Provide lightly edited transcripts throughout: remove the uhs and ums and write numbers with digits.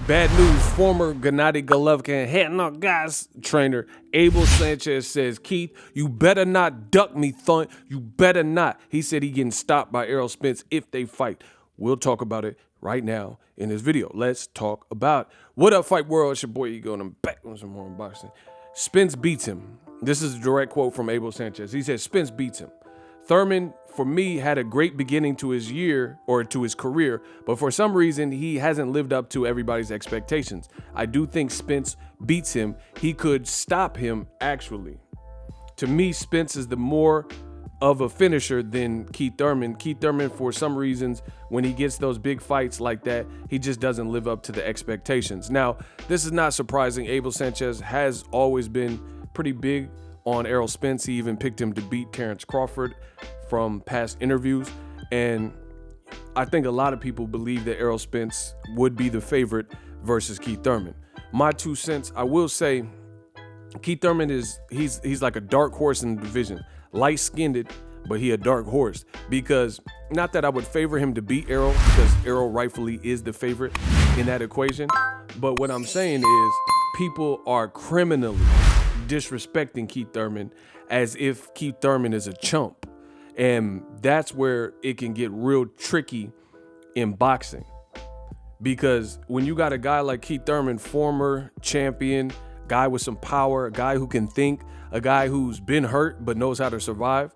Bad news, former Gennady Golovkin head knock guys trainer Abel Sanchez says, Keith, you better not duck me, Thun. You better not. He said he getting stopped by Errol Spence if they fight. We'll talk about it right now in this video. Let's talk about it. What up, Fight World? It's your boy Ego, and I'm back with some more unboxing. Spence beats him. This is a direct quote from Abel Sanchez. He said, Spence beats him. Thurman, for me, had a great beginning to his year or to his career, but for some reason, he hasn't lived up to everybody's expectations. I do think Spence beats him. He could stop him, actually. To me, Spence is the more of a finisher than Keith Thurman. Keith Thurman, for some reasons, when he gets those big fights like that, he just doesn't live up to the expectations. Now, this is not surprising. Abel Sanchez has always been pretty big on Errol Spence. He even picked him to beat Terrence Crawford from past interviews. And I think a lot of people believe that Errol Spence would be the favorite versus Keith Thurman. My 2 cents, I will say Keith Thurman he's like a dark horse in the division. Light-skinned, but he a dark horse. Because not that I would favor him to beat Errol, because Errol rightfully is the favorite in that equation. But what I'm saying is people are criminally disrespecting Keith Thurman as if Keith Thurman is a chump. And that's where it can get real tricky in boxing. Because when you got a guy like Keith Thurman, former champion, guy with some power, a guy who can think, a guy who's been hurt but knows how to survive,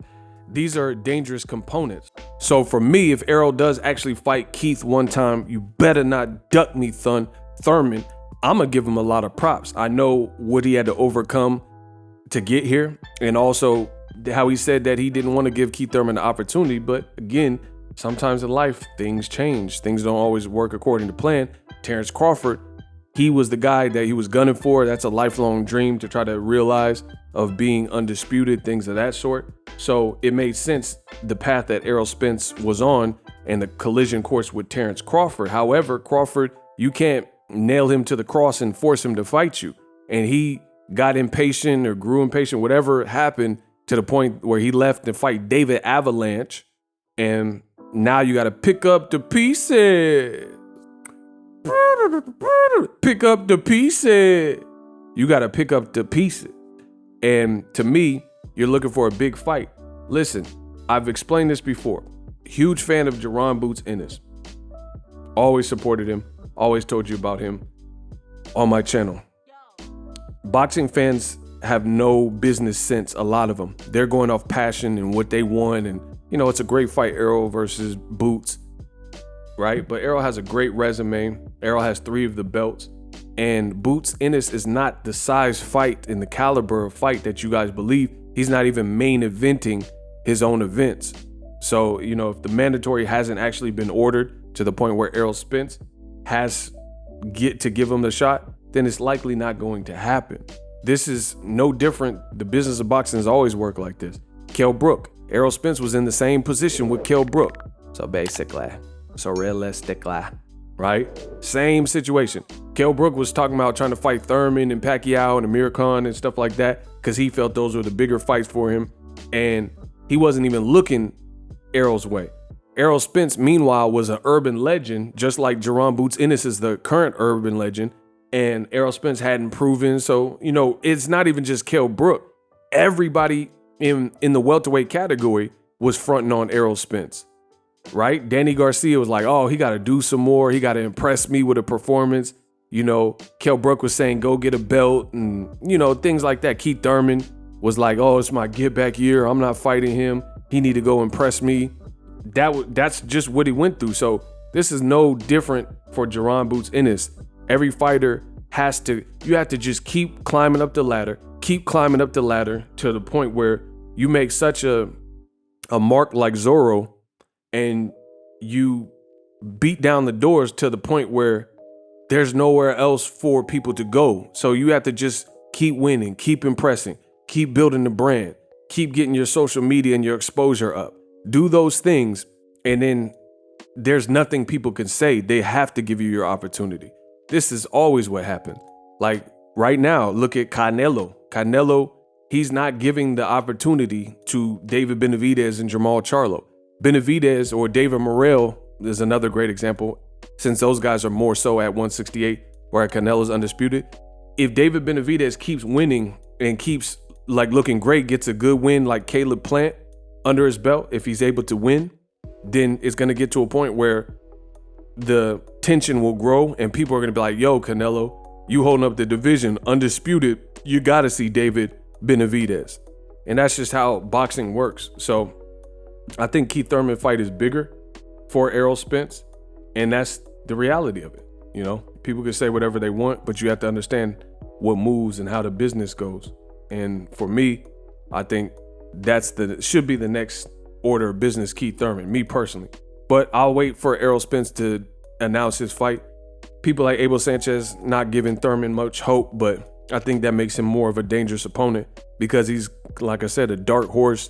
these are dangerous components. So for me, if Errol does actually fight Keith one time, you better not duck me, Thurman. I'm gonna give him a lot of props. I know what he had to overcome to get here, and also how he said that he didn't want to give Keith Thurman the opportunity. But again, sometimes in life, things change. Things don't always work according to plan. Terrence Crawford, he was the guy that he was gunning for. That's a lifelong dream to try to realize, of being undisputed, things of that sort. So it made sense, the path that Errol Spence was on and the collision course with Terrence Crawford. However, Crawford, you can't nail him to the cross and force him to fight you. And he got impatient or grew impatient, whatever happened, to the point where he left to fight David Avalanche. And now you got to pick up the pieces. Pick up the pieces. You got to pick up the pieces. And to me, you're looking for a big fight. Listen, I've explained this before. Huge fan of Jaron Boots Ennis. Always supported him. Always told you about him on my channel. Boxing fans have no business sense, a lot of them. They're going off passion and what they want. And, you know, it's a great fight, Errol versus Boots, right? But Errol has a great resume. Errol has 3 of the belts. And Boots Ennis is not the size fight and the caliber of fight that you guys believe. He's not even main eventing his own events. So, you know, if the mandatory hasn't actually been ordered to the point where Errol Spence has to give him the shot, then it's likely not going to happen. This is no different. The business of boxing has always worked like this. Kell Brook, Errol Spence was in the same position with Kell Brook. So basically, so realistically, right? Same situation. Kell Brook was talking about trying to fight Thurman and Pacquiao and Amir Khan and stuff like that because he felt those were the bigger fights for him. And he wasn't even looking Errol's way. Errol Spence, meanwhile, was an urban legend, just like Jaron Boots Ennis is the current urban legend. And Errol Spence hadn't proven. So, you know, it's not even just Kell Brook. Everybody in the welterweight category was fronting on Errol Spence, right? Danny Garcia was like, oh, he got to do some more. He got to impress me with a performance. You know, Kell Brook was saying, go get a belt and, you know, things like that. Keith Thurman was like, oh, it's my get back year. I'm not fighting him. He need to go impress me. That's just what he went through. So this is no different for Jaron Boots Ennis. Every fighter you have to just keep climbing up the ladder to the point where you make such a mark like Zorro and you beat down the doors to the point where there's nowhere else for people to go. So you have to just keep winning, keep impressing, keep building the brand, keep getting your social media and your exposure up. Do those things, and then there's nothing people can say. They have to give you your opportunity. This is always what happened. Like right now, look at Canelo. Canelo, he's not giving the opportunity to David Benavidez and Jamal Charlo. Benavidez or David Morrell is another great example, since those guys are more so at 168. where Canelo's undisputed. If David Benavidez keeps winning and keeps like looking great, gets a good win like Caleb Plant under his belt, if he's able to win, then it's going to get to a point where the tension will grow and people are going to be like, yo, Canelo, you holding up the division, undisputed, you got to see David Benavidez. And that's just how boxing works. So I think Keith Thurman fight is bigger for Errol Spence, and that's the reality of it. You know, people can say whatever they want, but you have to understand what moves and how the business goes. And for me, I think should be the next order of business, Keith Thurman, me personally. But I'll wait for Errol Spence to announce his fight. People like Abel Sanchez not giving Thurman much hope, but I think that makes him more of a dangerous opponent because he's, like I said, a dark horse.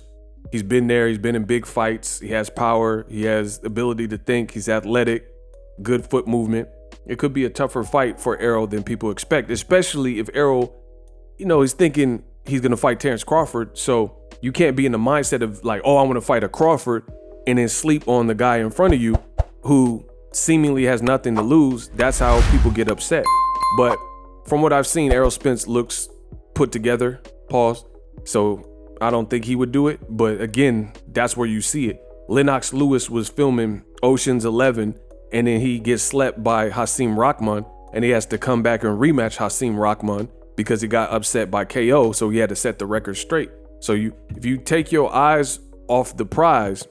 He's been there. He's been in big fights. He has power. He has ability to think. He's athletic, good foot movement. It could be a tougher fight for Errol than people expect, especially if Errol, you know, is thinking he's going to fight Terrence Crawford. So you can't be in the mindset of like, oh, I want to fight a Crawford and then sleep on the guy in front of you who seemingly has nothing to lose. That's how people get upset. But from what I've seen, Errol Spence looks put together, pause. So I don't think he would do it. But again, that's where you see it. Lennox Lewis was filming Ocean's 11 and then he gets slept by Hasim Rahman and he has to come back and rematch Hasim Rahman because he got upset by KO. So he had to set the record straight. So if you take your eyes off the prize,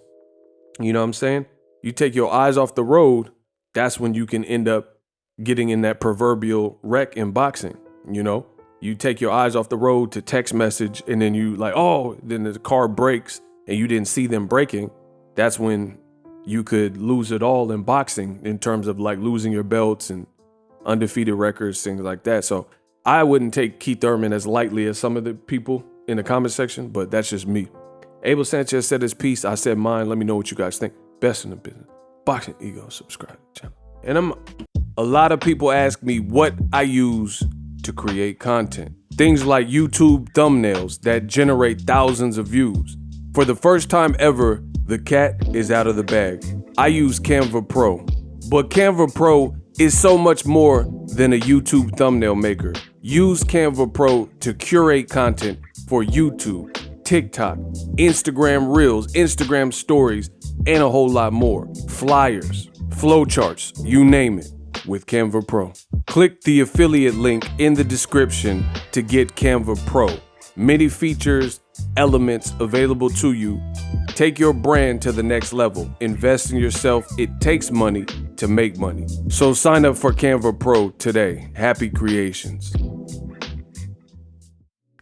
you know what I'm saying? You take your eyes off the road, that's when you can end up getting in that proverbial wreck in boxing. You know, you take your eyes off the road to text message and then you like, oh, then the car breaks and you didn't see them breaking. That's when you could lose it all in boxing in terms of like losing your belts and undefeated records, things like that. So I wouldn't take Keith Thurman as lightly as some of the people in the comment section, but that's just me. Abel Sanchez said his piece. I said mine. Let me know what you guys think. Best in the business. Boxing Ego, subscribe to the channel. And a lot of people ask me what I use to create content. Things like YouTube thumbnails that generate thousands of views. For the first time ever, the cat is out of the bag. I use Canva Pro, but Canva Pro is so much more than a YouTube thumbnail maker. Use Canva Pro to curate content for YouTube, TikTok, Instagram Reels, Instagram Stories, and a whole lot more. Flyers, flowcharts, you name it, with Canva Pro. Click the affiliate link in the description to get Canva Pro. Many features, elements available to you. Take your brand to the next level. Invest in yourself. It takes money to make money. So sign up for Canva Pro today. Happy creations.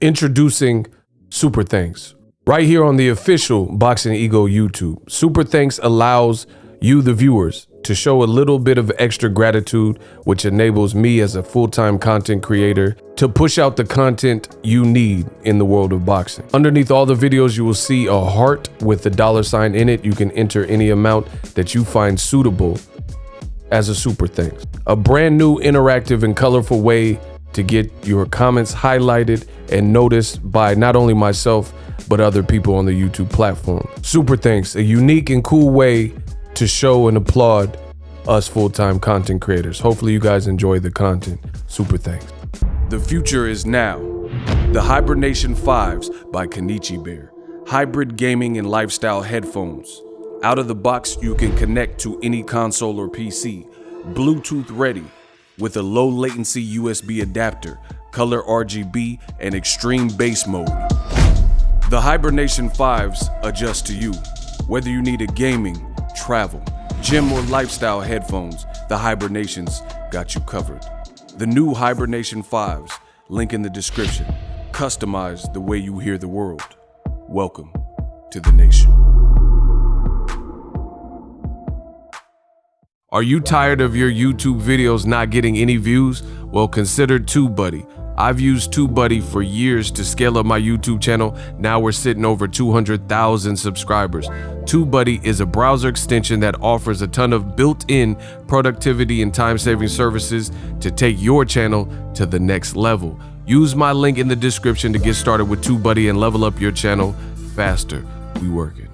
Introducing Super Thanks. Right here on the official Boxing Ego YouTube. Super Thanks allows you, the viewers, to show a little bit of extra gratitude, which enables me as a full-time content creator to push out the content you need in the world of boxing. Underneath all the videos, you will see a heart with the $sign in it. You can enter any amount that you find suitable as a super thanks. A brand new interactive and colorful way to get your comments highlighted and noticed by not only myself, but other people on the YouTube platform. Super thanks, a unique and cool way to show and applaud us full-time content creators. Hopefully you guys enjoy the content. Super thanks. The future is now. The Hibernation 5s by Kenichi Bear. Hybrid gaming and lifestyle headphones. Out of the box, you can connect to any console or PC. Bluetooth ready with a low latency USB adapter, color RGB, and extreme bass mode. The Hibernation 5s adjust to you. Whether you need a gaming, travel, gym, or lifestyle headphones, the Hibernations got you covered. The new Hibernation 5s, link in the description. Customize the way you hear the world. Welcome to the nation. Are you tired of your YouTube videos not getting any views? Well, consider TubeBuddy. I've used TubeBuddy for years to scale up my YouTube channel. Now we're sitting over 200,000 subscribers. TubeBuddy is a browser extension that offers a ton of built-in productivity and time-saving services to take your channel to the next level. Use my link in the description to get started with TubeBuddy and level up your channel faster. We working.